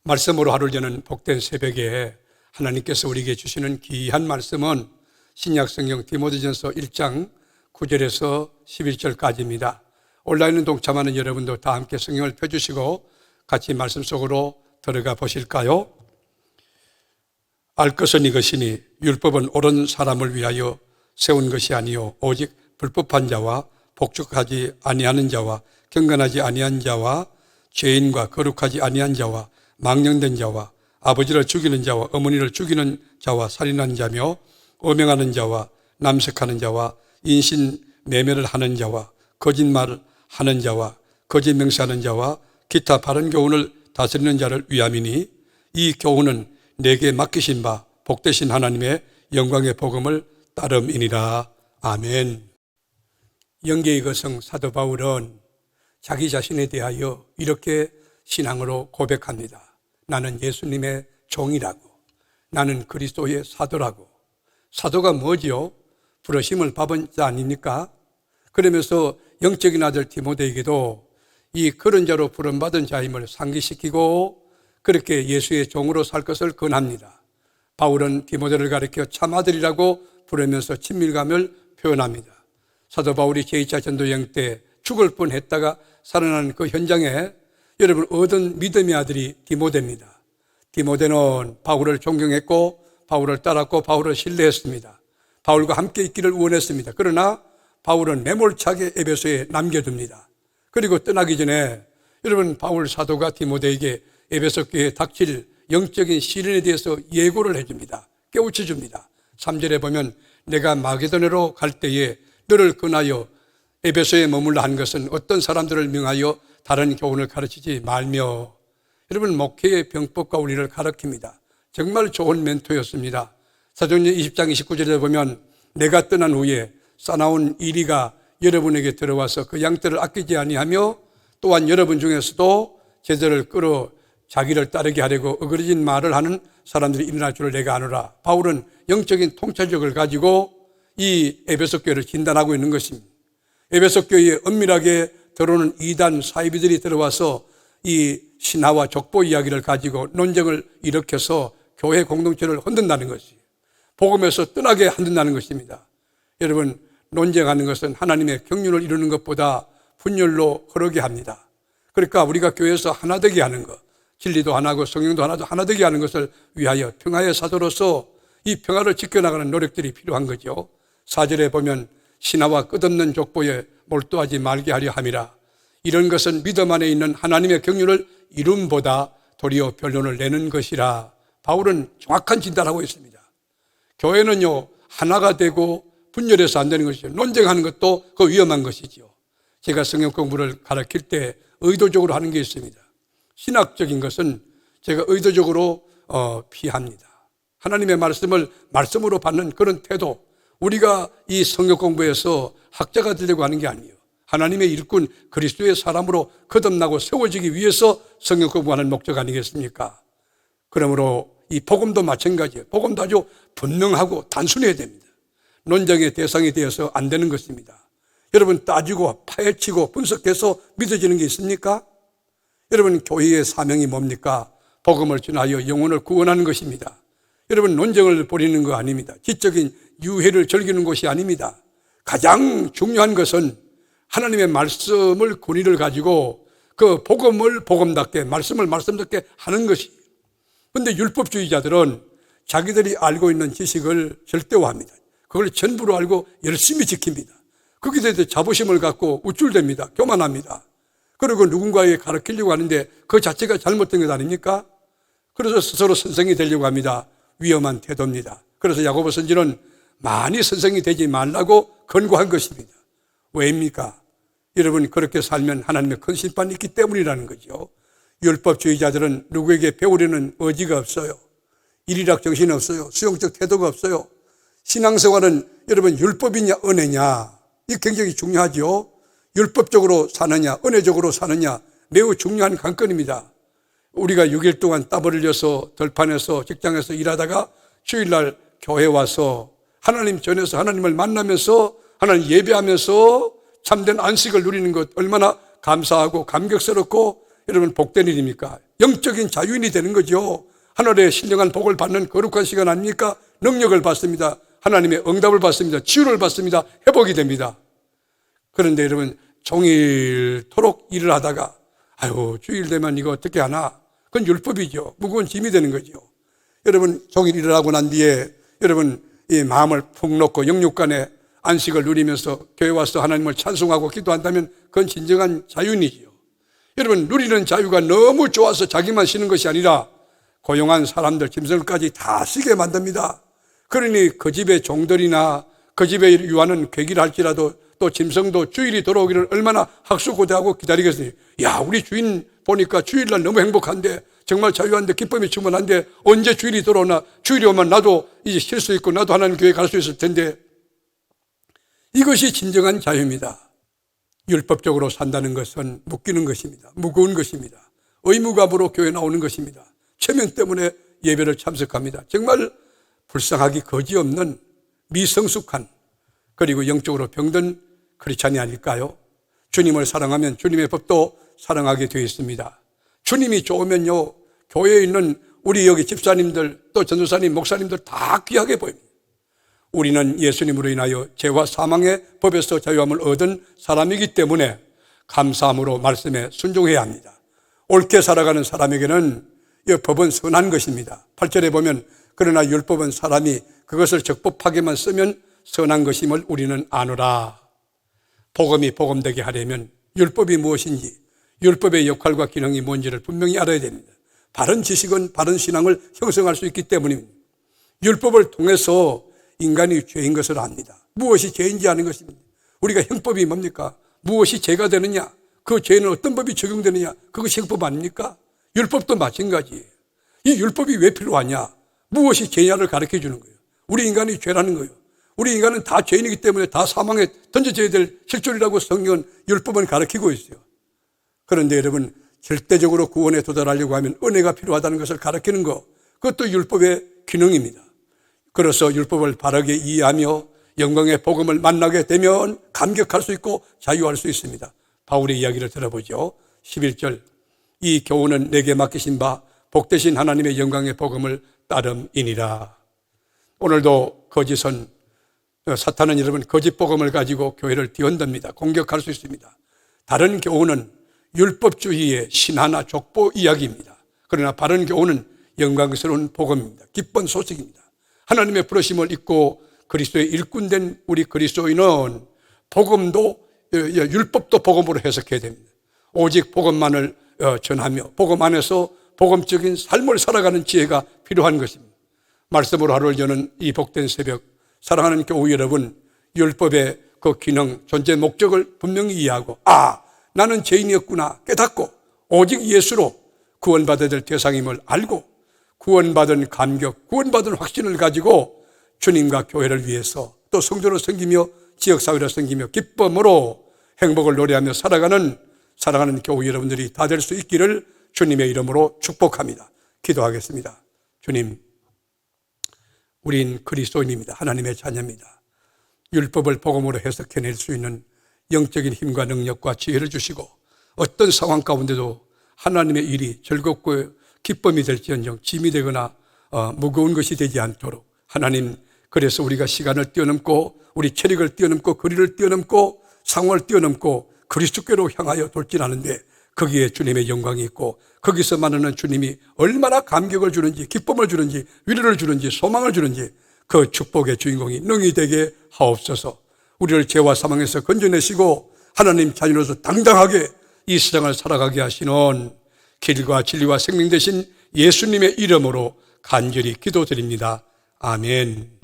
말씀으로 하루를 여는 복된 새벽에 하나님께서 우리에게 주시는 귀한 말씀은 신약성경 디모데전서 1장 9절에서 11절까지입니다. 온라인을 동참하는 여러분도 다 함께 성경을 펴주시고 같이 말씀 속으로 들어가 보실까요? 알 것은 이것이니 율법은 옳은 사람을 위하여 세운 것이 아니요 오직 불법한 자와 복종하지 아니하는 자와 경건하지 아니한 자와 죄인과 거룩하지 아니한 자와 망령된 자와 아버지를 죽이는 자와 어머니를 죽이는 자와 살인하는 자며 오명하는 자와 남색하는 자와 인신매매를 하는 자와 거짓말을 하는 자와 거짓 맹세하는 자와 기타 바른 교훈을 다스리는 자를 위함이니 이 교훈은 내게 맡기신 바 복되신 하나님의 영광의 복음을 따름이니라. 아멘. 영계의 거성 사도 바울은 자기 자신에 대하여 이렇게 신앙으로 고백합니다. 나는 예수님의 종이라고, 나는 그리스도의 사도라고. 사도가 뭐지요? 부르심을 받은 자 아닙니까? 그러면서 영적인 아들 디모데에게도 이 그런 자로 부름받은 자임을 상기시키고 그렇게 예수의 종으로 살 것을 권합니다. 바울은 디모데를 가리켜 참아들이라고 부르면서 친밀감을 표현합니다. 사도 바울이 제2차 전도여행 때 죽을 뻔했다가 살아난 그 현장에 여러분 얻은 믿음의 아들이 디모데입니다. 디모데는 바울을 존경했고 바울을 따랐고 바울을 신뢰했습니다. 바울과 함께 있기를 원했습니다. 그러나 바울은 매몰차게 에베소에 남겨둡니다. 그리고 떠나기 전에 여러분 바울 사도가 디모데에게 에베소 교회에 닥칠 영적인 시련에 대해서 예고를 해줍니다. 깨우쳐줍니다. 3절에 보면 내가 마게도냐로 갈 때에 너를 권하여 에베소에 머물러 한 것은 어떤 사람들을 명하여 다른 교훈을 가르치지 말며. 여러분 목회의 병법과 우리를 가르칩니다. 정말 좋은 멘토였습니다. 사도행전 20장 29절에 보면 내가 떠난 후에 싸나운 이리가 여러분에게 들어와서 그 양떼를 아끼지 아니하며 또한 여러분 중에서도 제자를 끌어 자기를 따르게 하려고 어그러진 말을 하는 사람들이 일어날 줄을 내가 아노라. 바울은 영적인 통찰력을 가지고 이 에베소 교회를 진단하고 있는 것입니다. 에베소 교회에 엄밀하게 들어오는 이단 사이비들이 들어와서 이 신화와 족보 이야기를 가지고 논쟁을 일으켜서 교회 공동체를 흔든다는 것이에요. 복음에서 떠나게 한다는 것입니다. 여러분 논쟁하는 것은 하나님의 경륜을 이루는 것보다 분열로 흐르게 합니다. 그러니까 우리가 교회에서 하나 되게 하는 것, 진리도 하나고 성령도 하나 되게 하는 것을 위하여 평화의 사도로서 이 평화를 지켜나가는 노력들이 필요한 거죠. 4절에 보면 신화와 끝없는 족보에 몰두하지 말게 하려 함이라. 이런 것은 믿음 안에 있는 하나님의 경륜을 이룸보다 도리어 변론을 내는 것이라. 바울은 정확한 진단하고 있습니다. 교회는요 하나가 되고 분열해서 안 되는 것이죠. 논쟁하는 것도 그 위험한 것이죠. 제가 성경 공부를 가르칠 때 의도적으로 하는 게 있습니다. 신학적인 것은 제가 의도적으로 피합니다. 하나님의 말씀을 말씀으로 받는 그런 태도, 우리가 이 성경 공부에서 학자가 되려고 하는 게 아니에요. 하나님의 일꾼 그리스도의 사람으로 거듭나고 세워지기 위해서 성경 공부하는 목적 아니겠습니까? 그러므로 이 복음도 마찬가지예요. 복음도 아주 분명하고 단순해야 됩니다. 논쟁의 대상이 되어서 안 되는 것입니다. 여러분 따지고 파헤치고 분석해서 믿어지는 게 있습니까? 여러분 교회의 사명이 뭡니까? 복음을 전하여 영혼을 구원하는 것입니다. 여러분 논쟁을 벌이는 거 아닙니다. 지적인 유해를 즐기는 것이 아닙니다. 가장 중요한 것은 하나님의 말씀을 권위를 가지고 그 복음을 복음답게 말씀을 말씀답게 하는 것이에요. 그런데 율법주의자들은 자기들이 알고 있는 지식을 절대화합니다. 그걸 전부로 알고 열심히 지킵니다. 거기에 대해서 자부심을 갖고 우쭐댑니다. 교만합니다. 그리고 누군가에게 가르치려고 하는데 그 자체가 잘못된 것 아닙니까? 그래서 스스로 선생이 되려고 합니다. 위험한 태도입니다. 그래서 야고보 선지는 많이 선생이 되지 말라고 권고한 것입니다. 왜입니까? 여러분 그렇게 살면 하나님의 큰 심판이 있기 때문이라는 거죠. 율법주의자들은 누구에게 배우려는 의지가 없어요. 일일학 정신이 없어요. 수용적 태도가 없어요. 신앙생활은 여러분 율법이냐 은혜냐 이게 굉장히 중요하죠. 율법적으로 사느냐 은혜적으로 사느냐 매우 중요한 관건입니다. 우리가 6일 동안 땀 흘려서 들판에서 직장에서 일하다가 주일날 교회 와서 하나님 전에서 하나님을 만나면서 하나님 예배하면서 참된 안식을 누리는 것 얼마나 감사하고 감격스럽고 여러분 복된 일입니까? 영적인 자유인이 되는 거죠. 하늘의 신령한 복을 받는 거룩한 시간 아닙니까? 능력을 받습니다. 하나님의 응답을 받습니다. 치유를 받습니다. 회복이 됩니다. 그런데 여러분 종일토록 일을 하다가 아유 주일 되면 이거 어떻게 하나? 그건 율법이죠. 무거운 짐이 되는 거죠. 여러분 종일 일을 하고 난 뒤에 여러분 이 마음을 푹 놓고 영육간에 안식을 누리면서 교회 와서 하나님을 찬송하고 기도한다면 그건 진정한 자유인이지요. 여러분 누리는 자유가 너무 좋아서 자기만 쉬는 것이 아니라 고용한 사람들 짐승까지 다 쉬게 만듭니다. 그러니 그 집의 종들이나 그 집에 유하는 괴기를 할지라도 또 짐승도 주일이 돌아오기를 얼마나 학수고대하고 기다리겠어요. 야 우리 주인 보니까 주일날 너무 행복한데 정말 자유한데 기쁨이 충만한데 언제 주일이 돌아오나. 주일이 오면 나도 이제 쉴 수 있고 나도 하나님 교회 갈 수 있을 텐데. 이것이 진정한 자유입니다. 율법적으로 산다는 것은 묶이는 것입니다. 무거운 것입니다. 의무감으로 교회 나오는 것입니다. 체면 때문에 예배를 참석합니다. 정말 불쌍하기 거지없는 미성숙한 그리고 영적으로 병든 크리스찬이 아닐까요? 주님을 사랑하면 주님의 법도 사랑하게 되어 있습니다. 주님이 좋으면요 교회에 있는 우리 여기 집사님들 또 전도사님 목사님들 다 귀하게 보입니다. 우리는 예수님으로 인하여 죄와 사망의 법에서 자유함을 얻은 사람이기 때문에 감사함으로 말씀에 순종해야 합니다. 옳게 살아가는 사람에게는 이 법은 선한 것입니다. 8절에 보면 그러나 율법은 사람이 그것을 적법하게만 쓰면 선한 것임을 우리는 아노라. 복음이 복음되게 하려면 율법이 무엇인지 율법의 역할과 기능이 뭔지를 분명히 알아야 됩니다. 바른 지식은 바른 신앙을 형성할 수 있기 때문입니다. 율법을 통해서 인간이 죄인 것을 압니다. 무엇이 죄인지 아는 것입니다. 우리가 형법이 뭡니까? 무엇이 죄가 되느냐? 그 죄는 어떤 법이 적용되느냐? 그것이 형법 아닙니까? 율법도 마찬가지예요. 이 율법이 왜 필요하냐? 무엇이 죄냐를 가르쳐 주는 거예요. 우리 인간이 죄라는 거예요. 우리 인간은 다 죄인이기 때문에 다 사망에 던져져야 될 실존이라고 성경은 율법은 가르치고 있어요. 그런데 여러분 절대적으로 구원에 도달하려고 하면 은혜가 필요하다는 것을 가르치는 것, 그것도 율법의 기능입니다. 그래서 율법을 바르게 이해하며 영광의 복음을 만나게 되면 감격할 수 있고 자유할 수 있습니다. 바울의 이야기를 들어보죠. 11절 이 교훈은 내게 맡기신 바 복되신 하나님의 영광의 복음을 따름이니라. 오늘도 거짓은 사탄은 여러분 거짓 복음을 가지고 교회를 뒤흔듭니다. 공격할 수 있습니다. 다른 교훈은 율법주의의 신화나 족보 이야기입니다. 그러나 바른 교훈은 영광스러운 복음입니다. 기쁜 소식입니다. 하나님의 부르심을 잊고 그리스도의 일꾼된 우리 그리스도인은 복음도 율법도 복음으로 해석해야 됩니다. 오직 복음만을 전하며 복음 안에서 복음적인 삶을 살아가는 지혜가 필요한 것입니다. 말씀으로 하루를 여는 이 복된 새벽, 사랑하는 교우 여러분, 율법의 그 기능, 존재 목적을 분명히 이해하고 나는 죄인이었구나 깨닫고 오직 예수로 구원받아야 될 대상임을 알고 구원받은 감격, 구원받은 확신을 가지고 주님과 교회를 위해서 또 성도를 섬기며 지역사회를 섬기며 기쁨으로 행복을 노래하며 살아가는 사랑하는 교우 여러분들이 다 될 수 있기를 주님의 이름으로 축복합니다. 기도하겠습니다. 주님, 우린 그리스도인입니다. 하나님의 자녀입니다. 율법을 복음으로 해석해낼 수 있는 영적인 힘과 능력과 지혜를 주시고 어떤 상황 가운데도 하나님의 일이 즐겁고 기쁨이 될지언정 짐이 되거나 무거운 것이 되지 않도록 하나님, 그래서 우리가 시간을 뛰어넘고 우리 체력을 뛰어넘고 거리를 뛰어넘고 상황을 뛰어넘고 그리스도께로 향하여 돌진하는데 거기에 주님의 영광이 있고 거기서 만나는 주님이 얼마나 감격을 주는지 기쁨을 주는지 위로를 주는지 소망을 주는지 그 축복의 주인공이 능히 되게 하옵소서. 우리를 죄와 사망에서 건져내시고 하나님 자녀로서 당당하게 이 세상을 살아가게 하시는 길과 진리와 생명 되신 예수님의 이름으로 간절히 기도드립니다. 아멘.